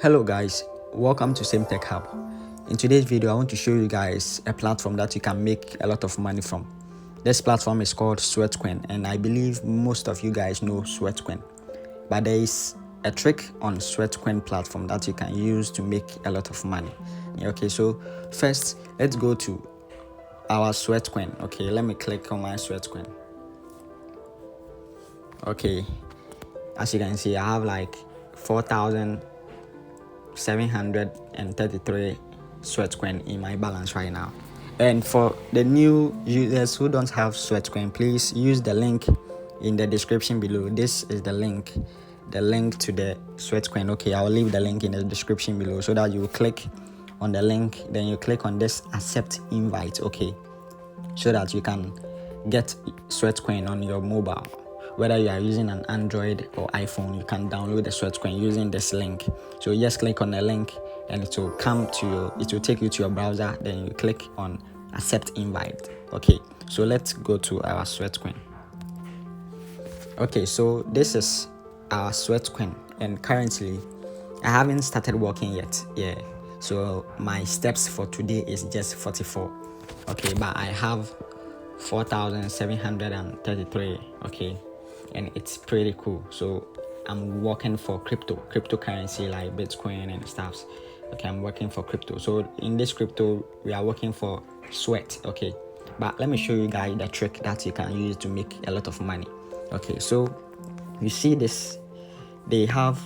Hello guys, welcome to SemTechHub. In today's video, I want to show you guys a platform that you can make a lot of money from. This platform is called Sweatcoin, and I believe most of you guys know Sweatcoin. But there is a trick on Sweatcoin platform that you can use to make a lot of money. Okay, so first, let's go to our Sweatcoin. Okay, let me click on my Sweatcoin. Okay, as you can see, I have like 4,733 Sweatcoin in my balance right now. And for the new users who don't have Sweatcoin, please use the link in the description below. This is the link to the Sweatcoin. Okay, I'll leave the link in the description below so that you click on the link, then you click on this accept invite, okay, so that you can get Sweatcoin on your mobile. Whether you are using an Android or iPhone, you can download the Sweatcoin using this link. So you just click on the link and it will take you to your browser, then you click on accept invite. Okay, so let's go to our Sweatcoin. Okay, so this is our Sweatcoin, and currently I haven't started working yet. Yeah, so my steps for today is just 44. Okay, but I have 4,733. Okay, and it's pretty cool. So I'm working for cryptocurrency like Bitcoin and stuff. Okay, I'm working for crypto. So in this crypto, we are working for Sweat. Okay, but let me show you guys the trick that you can use to make a lot of money. Okay, so you see this, they have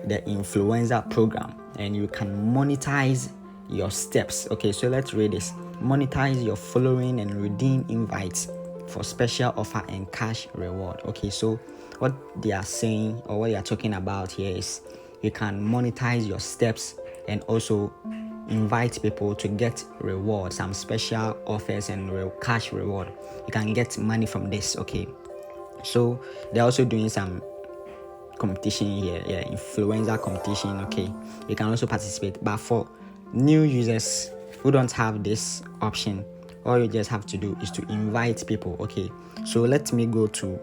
the influencer program, and you can monetize your steps. Okay, so let's read this. Monetize your following and redeem invites for special offer and cash reward. Okay, so what they are saying, or what they are talking about here, is you can monetize your steps and also invite people to get rewards, some special offers and cash reward. You can get money from this. Okay, so they're also doing some competition here, influencer competition. Okay, you can also participate, but for new users who don't have this option, all you just have to do is to invite people. Okay, so let me go to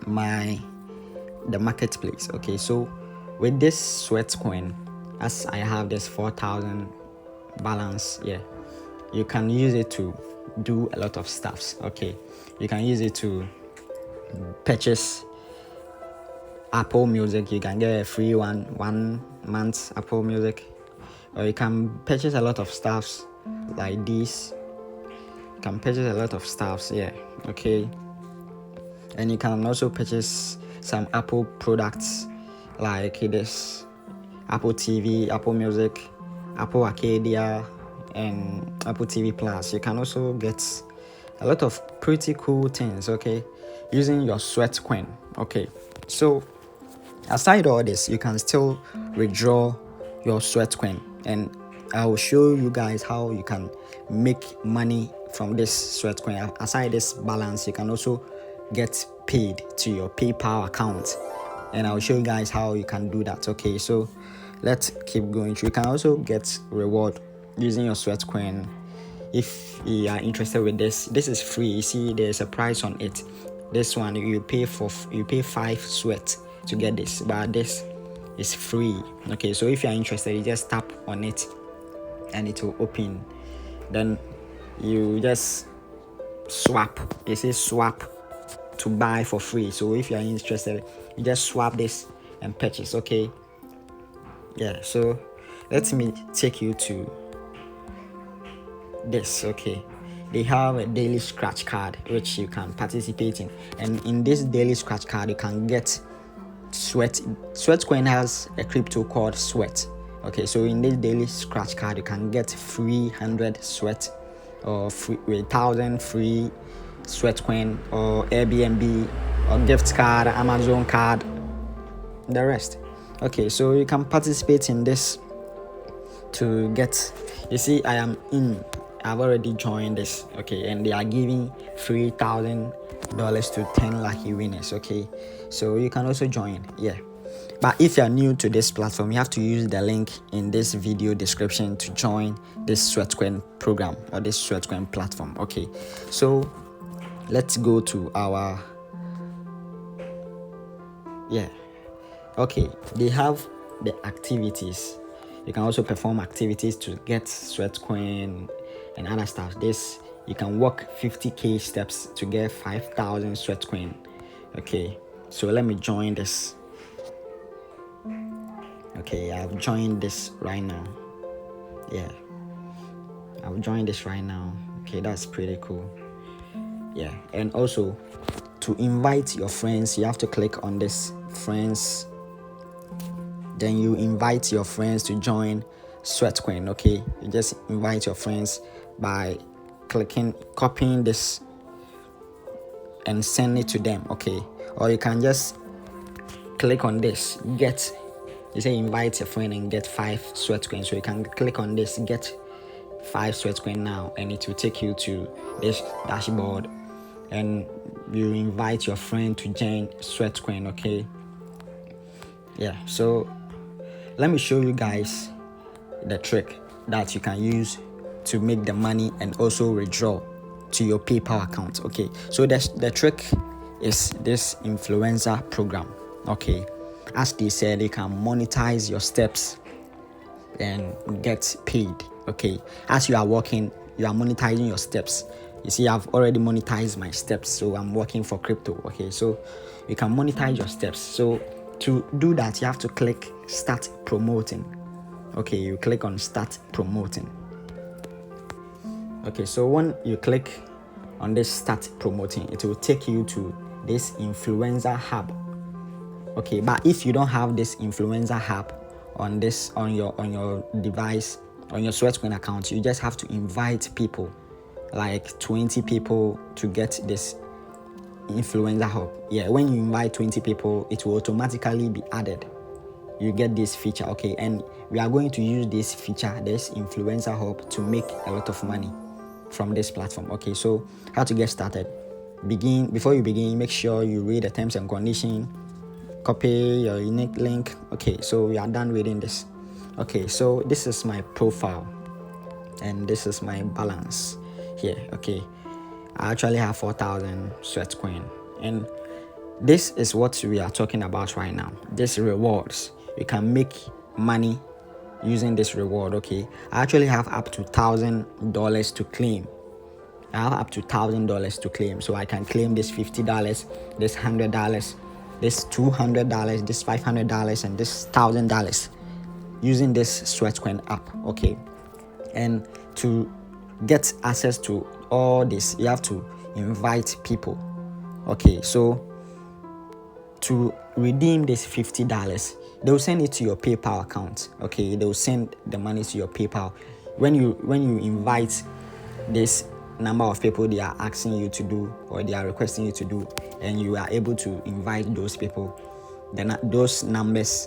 the marketplace. Okay, so with this Sweatcoin, as I have this 4,000 balance, you can use it to do a lot of stuffs. Okay, you can use it to purchase Apple Music. You can get a free one month Apple Music, or you can purchase a lot of stuffs like this. You can purchase a lot of stuffs, okay, and you can also purchase some Apple products like this Apple TV, Apple Music, Apple Arcadia, and Apple TV Plus. You can also get a lot of pretty cool things, okay, using your Sweatcoin. Okay, so aside all this, you can still withdraw your Sweatcoin, and I will show you guys how you can make money from this Sweatcoin. Aside this balance, you can also get paid to your PayPal account, and I'll show you guys how you can do that. Okay, so let's keep going through. You can also get reward using your Sweatcoin. If you are interested with this is free. You see there's a price on it. This one you pay 5 sweat to get this, but this is free. Okay, so if you are interested, you just tap on it and it will open. Then you just swap. It says swap to buy for free. So if you are interested, you just swap this and purchase. Okay, so let me take you to this. Okay, they have a daily scratch card which you can participate in, and in this daily scratch card you can get Sweatcoin has a crypto called Sweat. Okay, so in this daily scratch card you can get free 100 Sweat, or free 1,000 free Sweatcoin, or Airbnb, or gift card, Amazon card, the rest. Okay, so you can participate in this to get. You see, I've already joined this. Okay, and they are giving $3,000 to 10 lucky winners. Okay, so you can also join. But if you're new to this platform, you have to use the link in this video description to join this Sweatcoin program or this Sweatcoin platform. Okay, so let's go to our okay, they have the activities. You can also perform activities to get SweatCoin and other stuff. This, you can walk 50k steps to get 5,000 SweatCoin. Okay, so let me join this. Okay, I've joined this right now. Yeah, I've joined this right now. Okay, that's pretty cool. Yeah, and also to invite your friends, you have to click on this friends. Then you invite your friends to join SweatCoin. Okay, you just invite your friends by copying this and send it to them. Okay, or you can just click on this, you say invite your friend and get 5 SweatCoin. So you can click on this, get 5 SweatCoin now, and it will take you to this dashboard, and you invite your friend to join SweatCoin. Okay, yeah, so let me show you guys the trick that you can use to make the money and also withdraw to your PayPal account. Okay, so the trick is this influencer program. Okay, as they said, you can monetize your steps and get paid. Okay, as you are working, you are monetizing your steps. You see, I've already monetized my steps, so I'm working for crypto. Okay, so you can monetize your steps. So to do that, you have to click start promoting. Okay, you click on start promoting. Okay, so when you click on this start promoting, it will take you to this influencer hub. Okay, but if you don't have this influencer hub on your device, on your SweatCoin account, you just have to invite people, like 20 people, to get this influencer hub. Yeah, when you invite 20 people, it will automatically be added. You get this feature. Okay, and we are going to use this feature, this influencer hub, to make a lot of money from this platform. Okay, so how to get started? Before you begin, make sure you read the terms and conditions, copy your unique link. Okay, so we are done reading this. Okay, so this is my profile and this is my balance here. Okay, I actually have 4,000 SweatCoin, and this is what we are talking about right now. This rewards, you can make money using this reward. Okay, I actually have up to $1,000 to claim. I have up to $1,000 to claim, so I can claim this $50, this $100, this $200, this $500, and this $1,000 using this SweatCoin app. Okay, and to get access to all this, you have to invite people. Okay, so to redeem this $50, they'll send it to your PayPal account. Okay, they'll send the money to your PayPal. When you invite this number of people they are asking you to do, or they are requesting you to do, and you are able to invite those people, then those numbers,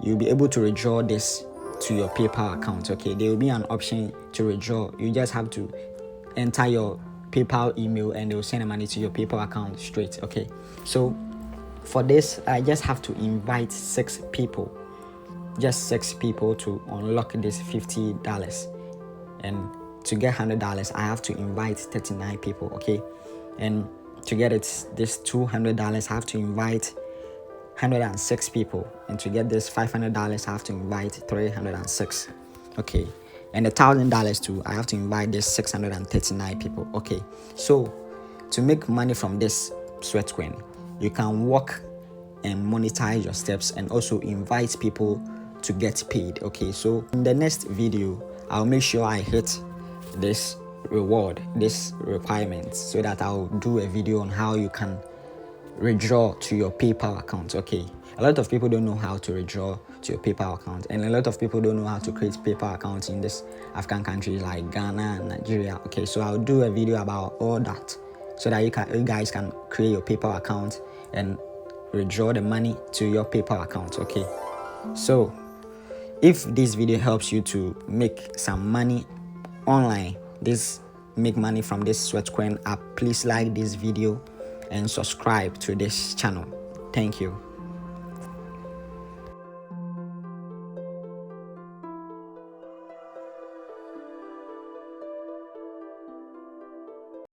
you'll be able to withdraw this to your PayPal account. Okay, there will be an option to withdraw. You just have to enter your PayPal email and they'll send the money to your PayPal account straight. Okay, so for this, I just have to invite 6 people, just 6 people to unlock this $50. And to get $100, I have to invite 39 people. Okay, and to get this $200, I have to invite 106 people, and to get this $500, I have to invite 306. Okay, and $1,000 too, I have to invite this 639 people. Okay, so to make money from this SweatCoin, you can work and monetize your steps and also invite people to get paid. Okay, so in the next video, I'll make sure I hit this reward, this requirement, so that I'll do a video on how you can withdraw to your PayPal account. Okay, a lot of people don't know how to withdraw to your PayPal account, and a lot of people don't know how to create PayPal accounts in this African countries like Ghana and Nigeria. Okay, so I'll do a video about all that so that you guys can create your PayPal account and withdraw the money to your PayPal account. Okay, so if this video helps you to make some money online, make money from this SweatCoin app, please like this video and subscribe to this channel. Thank you.